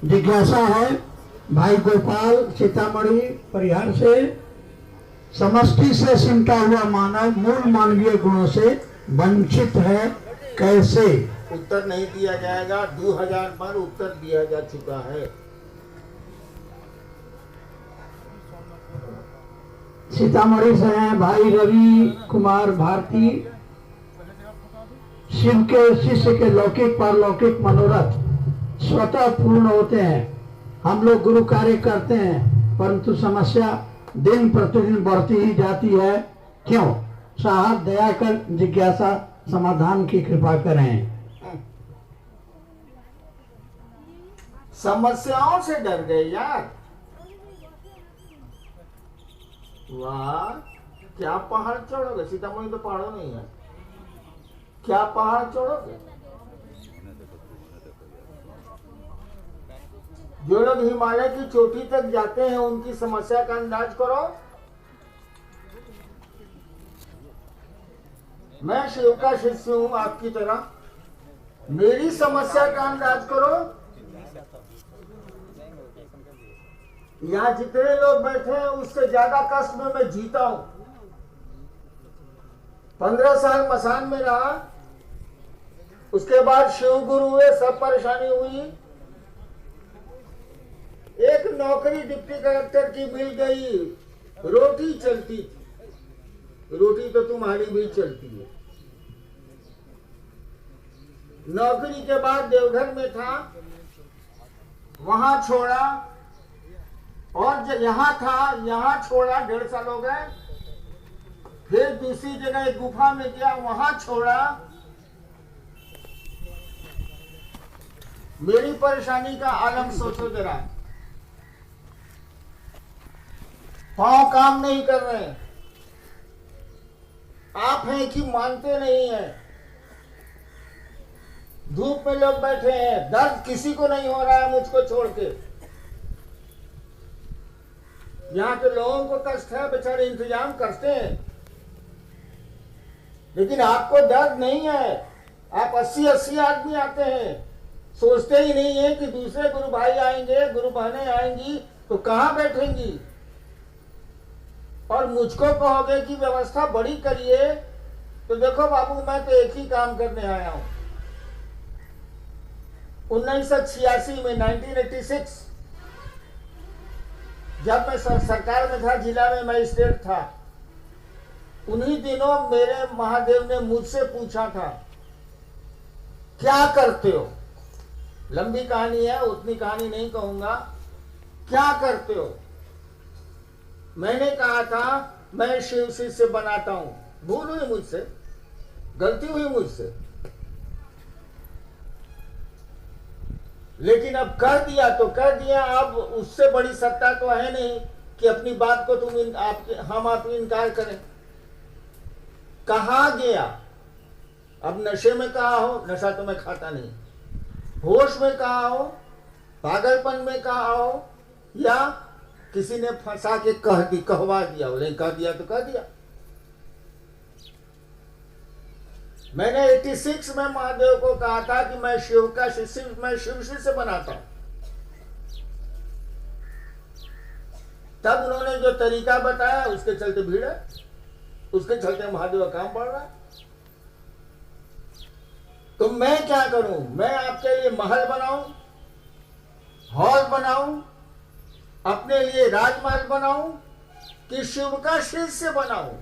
जिज्ञासा है भाई गोपाल सीतामढ़ी परिहार से, समष्टि से सिमटा हुआ मानव मूल मानवीय गुणों से वंचित है, कैसे? उत्तर नहीं दिया जाएगा। 2000 बार उत्तर दिया जा चुका है। सीतामढ़ी से हैं भाई रवि कुमार भारती। शिव के शिष्य के लौकिक पारलौकिक मनोरथ स्वतः पूर्ण होते हैं। हम लोग गुरु कार्य करते हैं, परंतु समस्या दिन प्रतिदिन बढ़ती ही जाती है, क्यों? साहब दया कर जिज्ञासा समाधान की कृपा करें। समस्याओं से डर गए यार। वाह, क्या पहाड़ चढ़ोगे? सीतामढ़ी तो पहाड़ों नहीं है, क्या पहाड़ चढ़ोगे? जो लोग हिमालय की चोटी तक जाते हैं उनकी समस्या का अंदाज करो। मैं शिव का शिष्य हूं आपकी तरह, मेरी समस्या का अंदाज करो। यहाँ जितने लोग बैठे हैं उससे ज्यादा कष्ट में मैं जीता हूं। 15 साल मसान में रहा, उसके बाद शिव गुरु हुए, सब परेशानी हुई। एक नौकरी डिप्टी कलेक्टर की मिल गई, रोटी चलती थी। रोटी तो तुम्हारी भी चलती है। नौकरी के बाद देवघर में था, वहां छोड़ा, और यहां था, यहां छोड़ा, 1.5 साल हो गए। फिर दूसरी जगह एक गुफा में गया, वहां छोड़ा। मेरी परेशानी का आलम सोचो जरा। पांव काम नहीं कर रहे, आप हैं कि मानते नहीं हैं। धूप में लोग बैठे हैं, दर्द किसी को नहीं हो रहा है मुझको छोड़ के। यहाँ के लोगों को कष्ट है, बेचारे इंतजाम करते हैं, लेकिन आपको दर्द नहीं है। आप 80-80 आदमी आते हैं, सोचते ही नहीं है कि दूसरे गुरु भाई आएंगे, गुरु बहनें आएंगी तो कहां बैठेंगी। और मुझको कहोगे कि व्यवस्था बड़ी करिए, तो देखो बाबू, मैं तो एक ही काम करने आया हूं। 1986 में 1986 जब मैं सरकार में था, जिला में मजिस्ट्रेट था, उन्हीं दिनों मेरे महादेव ने मुझसे पूछा था, क्या करते हो? लंबी कहानी है, उतनी कहानी नहीं कहूंगा। क्या करते हो? मैंने कहा था मैं शिव शिष्य बनाता हूं। भूल हुई मुझसे, गलती हुई मुझसे, लेकिन अब कर दिया तो कर दिया। अब उससे बड़ी सत्ता तो है नहीं कि अपनी बात को हम आप इनकार करें। कहा गया? अब नशे में कहा हो, नशा तो मैं खाता नहीं, होश में कहा हो, पागलपन में कहा हो, या किसी ने फंसा के कहवा दिया हो, नहीं कह दिया तो कह दिया। मैंने 86 में महादेव को कहा था कि मैं शिव का शिष्य, मैं शिव शिष्य बनाता हूं। तब उन्होंने जो तरीका बताया उसके चलते भीड़ है, उसके चलते महादेव का काम बढ़ रहा है। तो मैं क्या करूं? मैं आपके लिए महल बनाऊं, हॉल बनाऊं, अपने लिए राजमहल बनाऊं, कि शिव का शिष्य बनाऊं?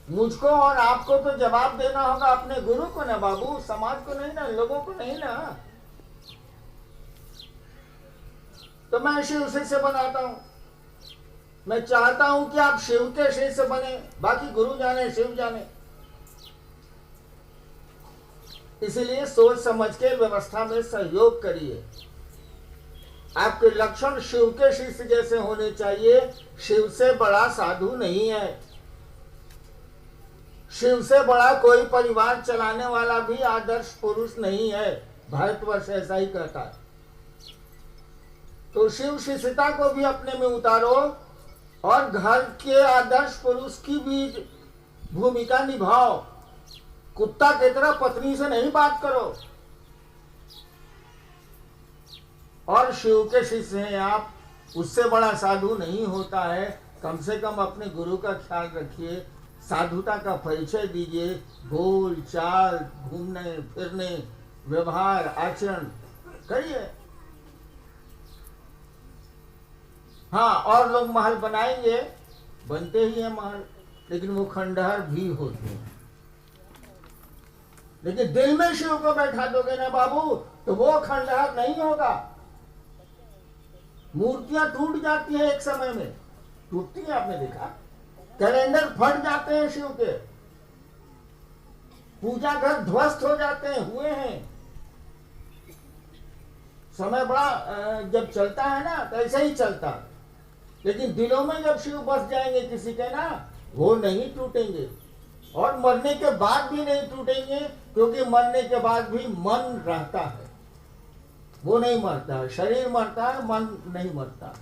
मुझको और आपको तो जवाब देना होगा अपने गुरु को ना बाबू, समाज को नहीं ना, लोगों को नहीं ना। तो मैं शिव शिष्य बनाता हूं। मैं चाहता हूं कि आप शिव के शिष्य बने, बाकी गुरु जाने शिव जाने। इसलिए सोच समझ के व्यवस्था में सहयोग करिए। आपके लक्षण शिव के शिष्य जैसे होने चाहिए। शिव से बड़ा साधु नहीं है, शिव से बड़ा कोई परिवार चलाने वाला भी आदर्श पुरुष नहीं है। भारतवर्ष ऐसा ही कहता है। तो शिव शिष्यता को भी अपने में उतारो और घर के आदर्श पुरुष की भी भूमिका निभाओ। कुत्ता की तरह पत्नी से नहीं बात करो। और शिव के शिष्य हैं आप, उससे बड़ा साधु नहीं होता है। कम से कम अपने गुरु का ख्याल रखिए, साधुता का परिचय दीजिए, बोल चाल, घूमने फिरने, व्यवहार आचरण करिए। हाँ, और लोग महल बनाएंगे, बनते ही हैं महल, लेकिन वो खंडहर भी होते हैं। लेकिन दिल में शिव को बैठा दोगे ना बाबू, तो वो खंडहर नहीं होगा। मूर्तियां टूट जाती हैं, एक समय में टूटती है, आपने देखा। कैलेंडर फट जाते हैं शिव के, पूजा घर ध्वस्त हो जाते हैं, हुए हैं। समय बड़ा जब चलता है ना, तो ऐसे ही चलता। लेकिन दिलों में जब शिव बस जाएंगे किसी के ना, वो नहीं टूटेंगे, और मरने के बाद भी नहीं टूटेंगे, क्योंकि मरने के बाद भी मन रहता है, वो नहीं मरता है। शरीर मरता है, मन नहीं मरता।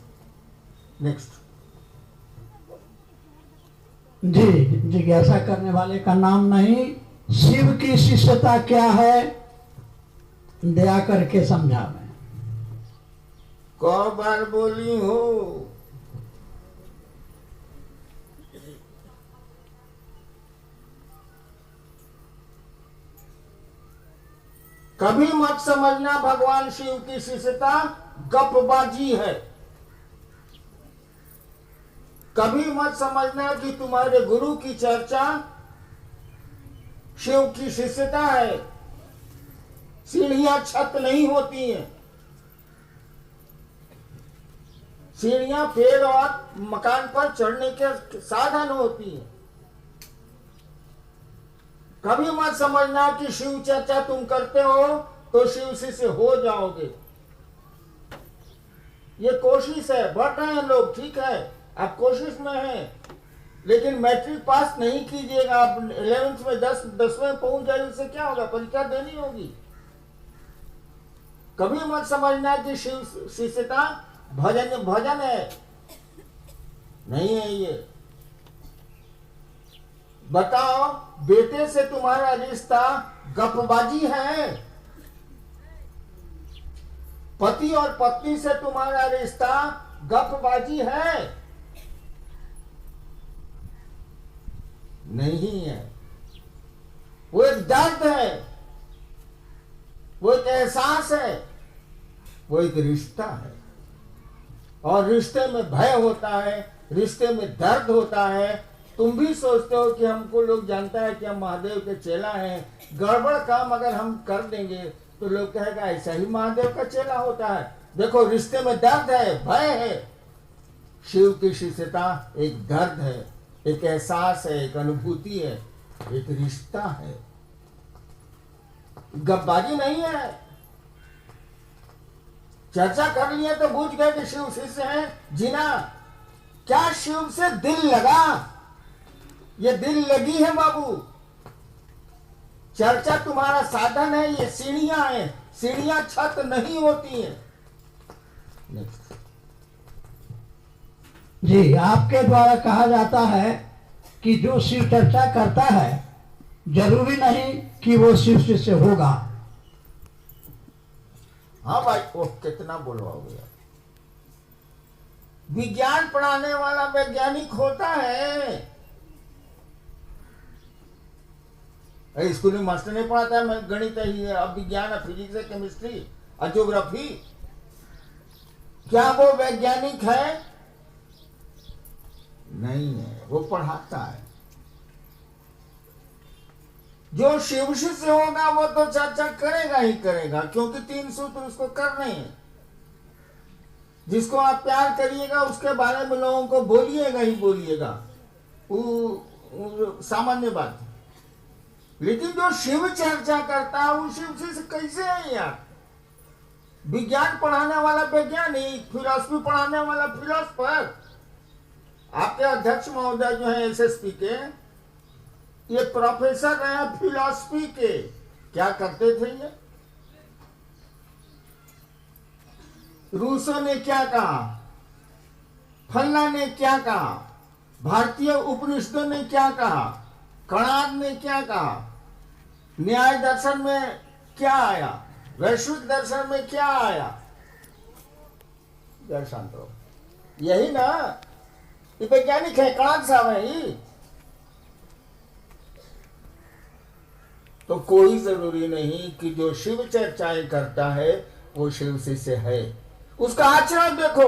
नेक्स्ट। जी, जिज्ञासा करने वाले का नाम नहीं, शिव की शिष्यता क्या है, दया करके समझा। मैं कौ बार बोली हो, कभी मत समझना भगवान शिव की शिष्यता गपबाजी है। कभी मत समझना कि तुम्हारे गुरु की चर्चा शिव की शिष्यता है। सीढ़ियां छत नहीं होती हैं, सीढ़ियां पेड़ और मकान पर चढ़ने के साधन होती हैं। कभी मत समझना कि शिव चर्चा तुम करते हो तो शिव शिष्य हो जाओगे। ये कोशिश है, बढ़ रहे हैं लोग, ठीक है, आप कोशिश में हैं, लेकिन मैट्रिक पास नहीं कीजिएगा। आप 11th में 10वें पहुंच जाए, उससे क्या होगा, परीक्षा देनी होगी। कभी मत समझना कि शिव शिष्यता भजन है, नहीं है ये। बताओ, बेटे से तुम्हारा रिश्ता गपबाजी है? पति और पत्नी से तुम्हारा रिश्ता गपबाजी है? नहीं है। वो एक दर्द है, वो एक एहसास है, वो एक रिश्ता है। और रिश्ते में भय होता है, रिश्ते में दर्द होता है। तुम भी सोचते हो कि हमको लोग जानता है कि हम महादेव के चेला हैं, गड़बड़ काम अगर हम कर देंगे तो लोग कहेगा ऐसा ही महादेव का चेला होता है। देखो, रिश्ते में दर्द है, भय है। शिव की शिष्यता एक दर्द है, एक एहसास है, एक अनुभूति है, एक रिश्ता है, गपबाजी नहीं है। चर्चा कर लिए तो बूझ गए कि शिव शिष्य हैं, जीना। क्या शिव से दिल लगा? ये दिल लगी है बाबू। चर्चा तुम्हारा साधन है, ये सीढ़ियां हैं, सीढ़ियां छत नहीं होती हैं। नेक्स्ट। जी, आपके द्वारा कहा जाता है कि जो शिव चर्चा करता है जरूरी नहीं कि वो शिव शिष्य होगा। हाँ भाई, ओह कितना बोलवाओगे। विज्ञान पढ़ाने वाला वैज्ञानिक होता है। स्कूल में मास्टर नहीं पढ़ाता है, मैं गणित ही है, अब विज्ञान है, फिजिक्स है, केमिस्ट्री और ज्योग्राफी। क्या वो वैज्ञानिक है? नहीं है, वो पढ़ाता है। जो शिव शिष्य होगा वो तो चर्चा करेगा ही करेगा, क्योंकि 3 सूत्र उसको करने हैं। जिसको आप प्यार करिएगा उसके बारे में लोगों को बोलिएगा ही बोलिएगा, वो सामान्य बात है। लेकिन जो शिव चर्चा करता है वो शिव शिष्य कैसे है यार? विज्ञान पढ़ाने वाला वैज्ञानिक, फिलॉसफी पढ़ाने वाला फिलोसफर। आपके अध्यक्ष महोदय जो है एसएसपी के, ये प्रोफेसर रहे फिलॉसफी के। क्या करते थे ये? रूसो ने क्या कहा, फल्ला ने क्या कहा, भारतीय उपनिषदों ने क्या कहा, कणाद ने क्या कहा, न्याय दर्शन में क्या आया, वैश्विक दर्शन में क्या आया, जय शांत रहो। यही ना, ये वैज्ञानिक है, कहाँ साहब है ये। तो कोई जरूरी नहीं कि जो शिव चर्चाएं करता है वो शिव शिष्य है। उसका आचरण देखो,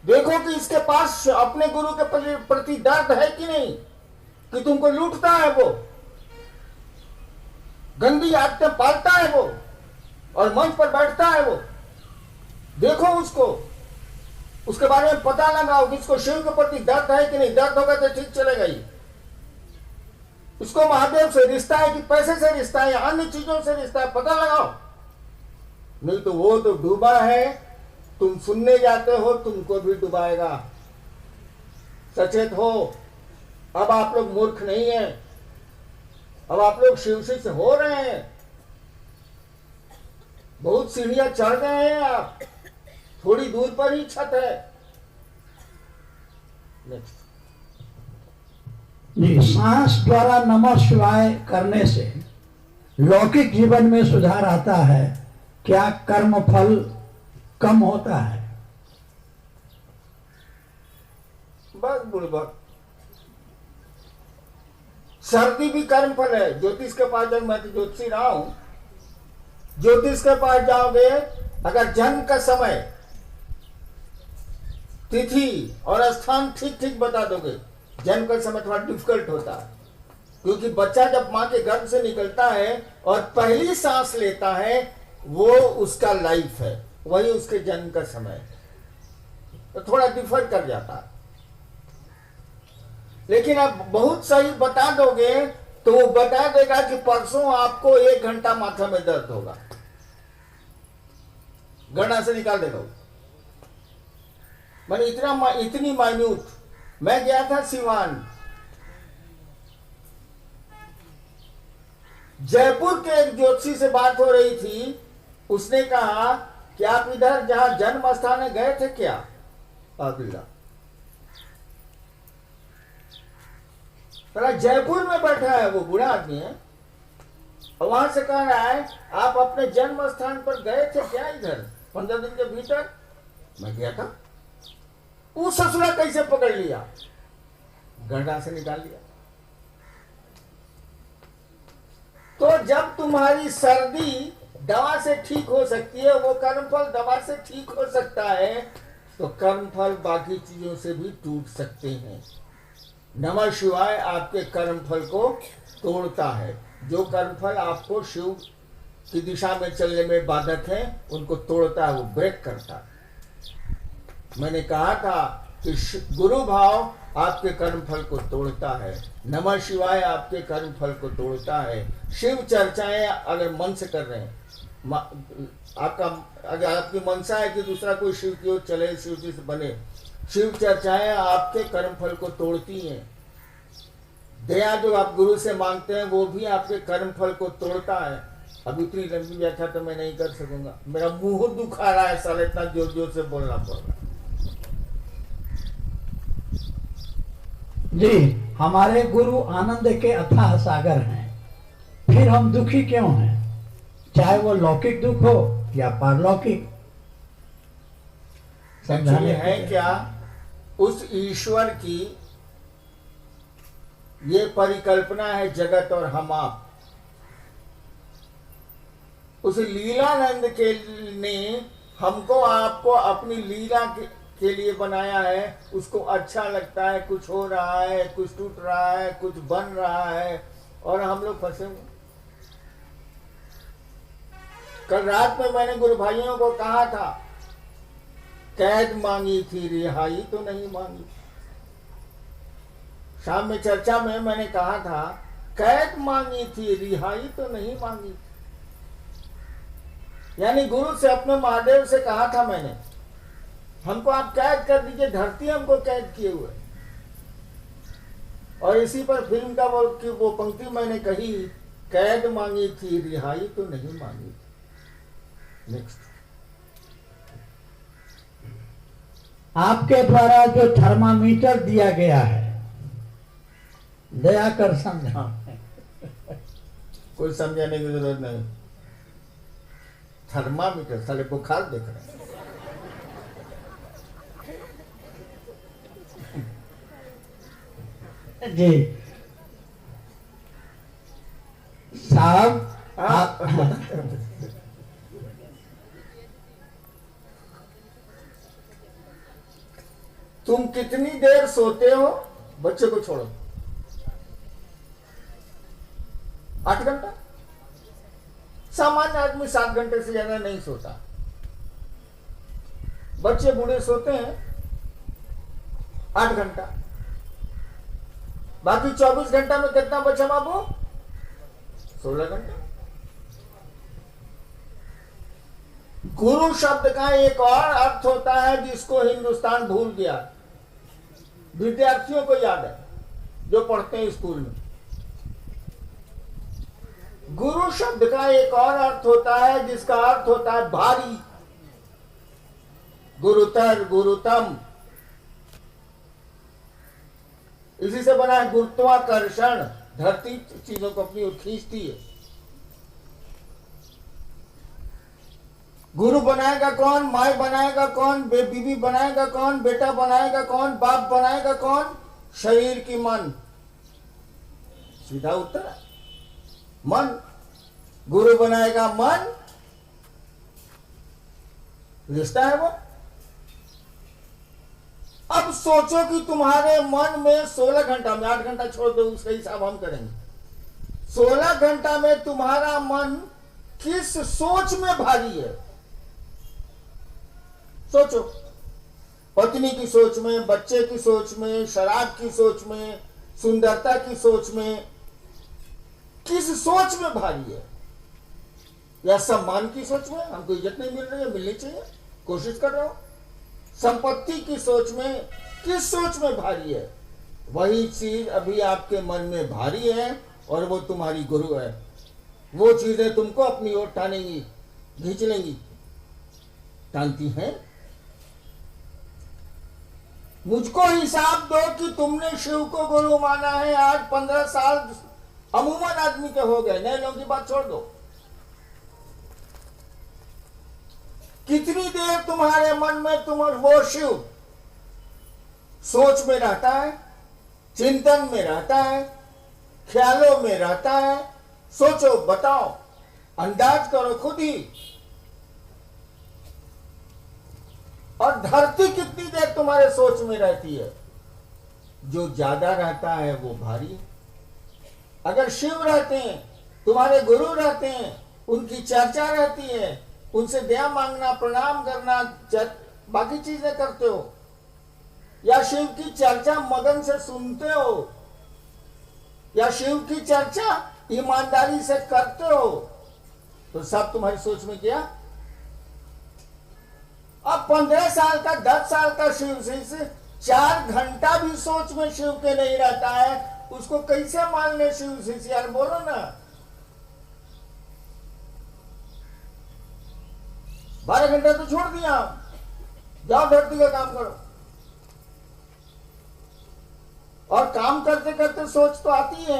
देखो कि इसके पास अपने गुरु के प्रति दर्द है कि नहीं, कि तुमको लूटता है वो, गंदी आदतें पालता है वो, और मंच पर बैठता है वो। देखो उसको, उसके बारे में पता लगाओ कि इसको शिव के प्रति दर्द है कि नहीं। दर्द होगा तो ठीक चलेगा ही। इसको महादेव से रिश्ता है कि पैसे से रिश्ता है या अन्य चीजों से रिश्ता है, पता लगाओ। नहीं तो वो तो डूबा है, तुम सुनने जाते हो, तुमको भी डुबाएगा। सचेत हो। अब आप लोग मूर्ख नहीं है, अब आप लोग शिव शिष्य हो रहे हैं। बहुत सीढ़ियां चढ़ गए हैं आप, थोड़ी दूर पर ही छत है। नेक्स्ट जी, सांस द्वारा नमः शिवाय करने से लौकिक जीवन में सुधार आता है, क्या कर्म फल कम होता है? बस बुड़बक। सर्दी भी कर्म फल है। ज्योतिष के पास जब, मैं तो ज्योतिषी रहा हूं, ज्योतिष के पास जाओगे, अगर जन्म का समय, तिथि और स्थान ठीक ठीक बता दोगे, जन्म का समय थोड़ा डिफिकल्ट होता है, क्योंकि बच्चा जब मां के गर्भ से निकलता है और पहली सांस लेता है, वो उसका लाइफ है, वही उसके जन्म का समय है, तो थोड़ा डिफर कर जाता है। लेकिन अब बहुत सही बता दोगे तो वो बता देगा कि परसों आपको 1 घंटा माथा में दर्द होगा, गणना से निकाल देगा। मैंने इतनी माइन्यूट। मैं गया था सिवान, जयपुर के एक ज्योतिषी से बात हो रही थी। उसने कहा कि आप इधर जहां जन्म स्थान है गए थे क्या? अगला जयपुर में बैठा है, वो बूढ़ा आदमी है, और वहां से कह रहा है आप अपने जन्म स्थान पर गए थे क्या इधर 15 दिन के भीतर? मैं गया था। वो ससुरा कैसे पकड़ लिया? गड्ढा से निकाल लिया। तो जब तुम्हारी सर्दी दवा से ठीक हो सकती है, वो कर्मफल दवा से ठीक हो सकता है, तो कर्मफल बाकी चीजों से भी टूट सकते हैं। नमः शिवाय आपके कर्मफल को तोड़ता है। जो कर्मफल आपको शिव की दिशा में चलने में बाधक है, उनको तोड़ता है, वो ब्रेक करता है। मैंने कहा था कि गुरु भाव आपके कर्मफल को तोड़ता है, नमः शिवाय आपके कर्मफल को तोड़ता है। शिव चर्चाएं अगर मन से कर रहे हैं, आपका अगर आपकी मनसा है कि दूसरा कोई शिव की ओर चले, शिव जी से बने, शिव चर्चाएं आपके कर्मफल को तोड़ती हैं। दया जो आप गुरु से मांगते हैं वो भी आपके कर्मफल को तोड़ता है। अब इतनी लंबी व्याख्या तो मैं नहीं कर सकूंगा, मेरा मुंह दुखा रहा है, साले इतना जोर जोर से बोलना पड़ रहा है। जी, हमारे गुरु आनंद के अथाह सागर हैं, फिर हम दुखी क्यों हैं? चाहे वो लौकिक दुख हो या पारलौकिक। समझाने है क्या? उस ईश्वर की ये परिकल्पना है जगत और हम आप। उस लीलानंद के ने हमको आपको अपनी लीला के लिए बनाया है। उसको अच्छा लगता है, कुछ हो रहा है, कुछ टूट रहा है, कुछ बन रहा है, और हम लोग फंसे हुए। कल रात में मैंने गुरु भाइयों को कहा था, कैद मांगी थी, रिहाई तो नहीं मांगी। शाम में चर्चा में मैंने कहा था, कैद मांगी थी, रिहाई तो नहीं मांगी। यानी गुरु से, अपने महादेव से कहा था मैंने, हमको आप कैद कर दीजिए, धरती हमको कैद किए हुए। और इसी पर फिल्म का वो पंक्ति मैंने कही, कैद मांगी थी, रिहाई तो नहीं मांगी। नेक्स्ट। आपके द्वारा जो थर्मामीटर दिया गया है, दया कर समझा। कोई समझाने की जरूरत नहीं। थर्मामीटर, साले बुखार देख रहे हैं। जी साहब आप तुम कितनी देर सोते हो? बच्चे को छोड़ो, 8 घंटा। सामान्य आदमी 7 घंटे से ज्यादा नहीं सोता। बच्चे बूढ़े सोते हैं 8 घंटा। बाकी 24 घंटा में कितना बचा बाबू? 16 घंटा। गुरु शब्द का एक और अर्थ होता है जिसको हिंदुस्तान भूल गया। विद्यार्थियों को याद है जो पढ़ते हैं स्कूल में। गुरु शब्द का एक और अर्थ होता है जिसका अर्थ होता है भारी, गुरुतर, गुरुतम। इसी से बना है गुरुत्वाकर्षण। धरती चीजों को अपनी ओर खींचती है। गुरु बनाएगा कौन? माई बनाएगा कौन? बीवी बनाएगा कौन? बेटा बनाएगा कौन? बाप बनाएगा कौन? शरीर की मन। सीधा उत्तर है मन। गुरु बनाएगा मन, रिश्ता है वो। अब सोचो कि तुम्हारे मन में 16 घंटा में, 8 घंटा छोड़ दो, उसका हिसाब हम करेंगे। 16 घंटा में तुम्हारा मन किस सोच में भारी है? सोचो। पत्नी की सोच में, बच्चे की सोच में, शराब की सोच में, सुंदरता की सोच में, किस सोच में भारी है? या सम्मान की सोच में, हमको इज्जत नहीं मिल रही है, मिलनी चाहिए, कोशिश कर रहे हो? संपत्ति की सोच में, किस सोच में भारी है? वही चीज अभी आपके मन में भारी है और वो तुम्हारी गुरु है। वो चीजें तुमको अपनी ओर टानेंगी, खींच लेंगी। टानती हैं। मुझको हिसाब दो कि तुमने शिव को गुरु माना है आज 15 साल अमूमन आदमी के हो गए। नए लोगों की बात छोड़ दो। कितनी देर तुम्हारे मन में तुम वो शिव सोच में रहता है, चिंतन में रहता है, ख्यालों में रहता है? सोचो, बताओ, अंदाज करो खुद ही। और धरती कितनी देर तुम्हारे सोच में रहती है? जो ज्यादा रहता है वो भारी। अगर शिव रहते हैं, तुम्हारे गुरु रहते हैं, उनकी चर्चा रहती है, उनसे दया मांगना, प्रणाम करना, बाकी चीजें करते हो, या शिव की चर्चा मगन से सुनते हो, या शिव की चर्चा ईमानदारी से करते हो, तो सब तुम्हारी सोच में क्या? अब 15 साल का, 10 साल का शिव से 4 घंटा भी सोच में शिव के नहीं रहता है, उसको कैसे मान ले शिव शिष्य? यार बोलो ना। 12 घंटा तो छोड़ दिया, जाओ धरती का काम करो। और काम करते करते सोच तो आती है।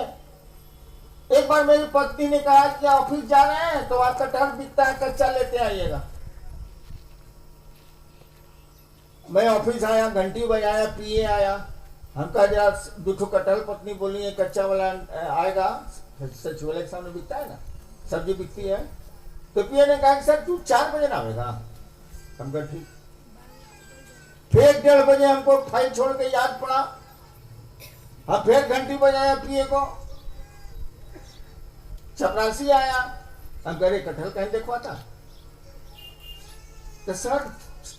एक बार मेरी पत्नी ने कहा कि ऑफिस जा रहे हैं तो आपका कटहल बिकता है, कच्चा लेते आइएगा। मैं ऑफिस आया, घंटी बजाया, पिए आया। हम कहा जरा 2 कटहल, पत्नी बोली है कच्चा वाला आएगा, सचिवालय के सामने बिकता है ना, सब्जी बिकती है। तो पिए ने कहा कि सर तू 4 बजे ना आएगा। हम कहा ठीक। फिर 1:30 बजे हमको फाइल छोड़ के याद पड़ा। हम फिर घंटी बजाया पिए को, चपरासी आया। हम कह रहे कटहल कहीं देखवाता? तो सर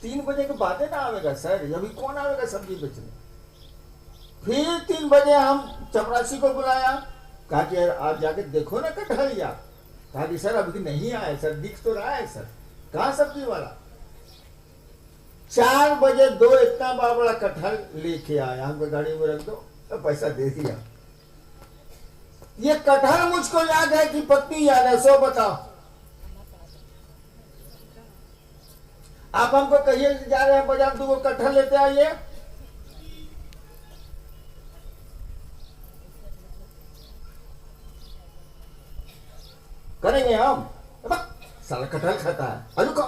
3 बजे के बाद ना आवेगा सर, अभी कौन आवेगा सब्जी बेचने? फिर 3 बजे हम चपरासी को बुलाया, कहा कि यार आप जाके देखो ना कटहल यार। कहा कि सर अभी नहीं आया सर, दिख तो रहा है सर, कहाँ सब्जी वाला? 4 बजे 2 इतना बड़ा कटहल लेके आया, हमको गाड़ी में रख दो, तो पैसा दे दिया। ये कटहल मुझको याद है कि पत्नी याद है? सो बताओ। आप हमको कहिए जा रहे हैं बाजार, 2 कटहल लेते आइए। करेंगे हम? साला कटहल खाता है, अरे को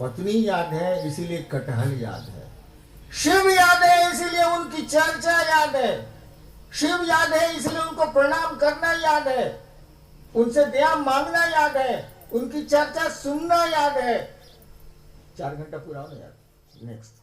पत्नी याद है इसीलिए कटहल याद है, शिव याद है इसीलिए उनकी चर्चा याद है, शिव याद है इसलिए उनको प्रणाम करना याद है, उनसे दया मांगना याद है, उनकी चर्चा सुनना याद है। 4 घंटा पूरा होने यार। नेक्स्ट